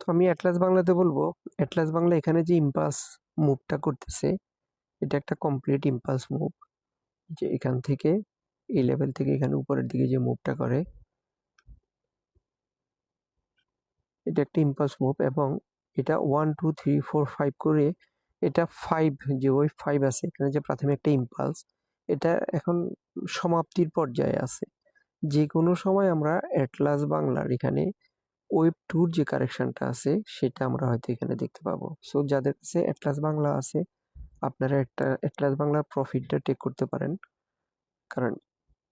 তো আমি অ্যাটলাস বাংলাতে বলবো, অ্যাটলাস বাংলা এখানে যে ইম্পালস মুভটা করতেছে, এটা একটা কমপ্লিট ইম্পালস মুভ। যে এখান থেকে এই লেভেল থেকে এখানে উপরের দিকে যে মুভটা করে, এটা একটা ইম্পালস মুভ। এবং এটা 1 2 3 4 5 করে এটা 5, যে ওই 5 আছে এখানে, যে প্রাথমিক একটা ইম্পালস, এটা এখন সমাপ্তির পর্যায়ে আছে। যে কোনো সময় আমরা অ্যাটলাস বাংলার এখানে ওয়েব 2 যে কারেকশনটা আছে সেটা আমরা হয়তো এখানে দেখতে পাবো। সো যাদের কাছে অ্যাটলাস বাংলা আছে, আপনারা একটা অ্যাটলাস বাংলার প্রফিটটা টেক করতে পারেন। কারণ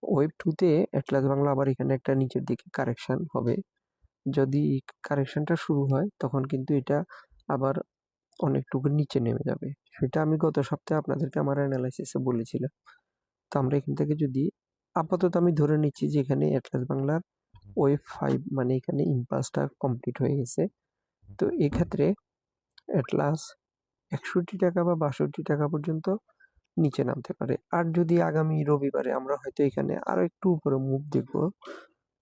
ওয়েব 2 তে অ্যাটলাস বাংলা আবার এখানে একটা নিচের দিকে কারেকশন হবে। যদি কারেকশনটা শুরু হয় তখন কিন্তু এটা আবার অনেকটুকু নিচে নেমে যাবে। সেটা আমি গত সপ্তাহে আপনাদেরকে আমার অ্যানালাইসিসে বলেছিলাম। তো আমরা এখান থেকে যদি আপাতত আমি ধরে নিচ্ছি যে এখানে অ্যাটলাস বাংলার ওয়েব 5 মানে এখানে ইম্পালসটা কমপ্লিট হয়ে গেছে। তো এক্ষেত্রে অ্যাটলাস ৬১ টাকা বা ৬২ টাকা পর্যন্ত নিচে নামতে পারে। আর যদি আগামী রবিবারে আমরা হয়তো এখানে আরো একটু উপরে মুভ দেখবো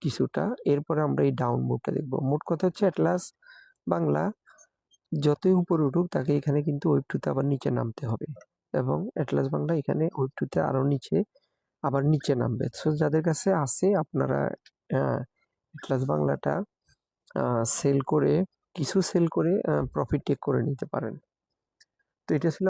কিছুটা, এরপরে আমরা এই ডাউন মুভটা দেখবো। মোট কথা হচ্ছে অ্যাটলাস বাংলা যতই উপরে উঠুক তাকে এখানে কিন্তু ওয়েব 2 তে আবার নিচে নামতে হবে, এবং অ্যাটলাস বাংলা এখানে ওয়েব 2 তে আরো নিচে আবার নিচে নামবে। সো যাদের কাছে আছে আপনারা অ্যাটলাস বাংলাটা সেল করে, কিছু সেল করে প্রফিট টেক করে নিতে পারেন। তো এটা ছিল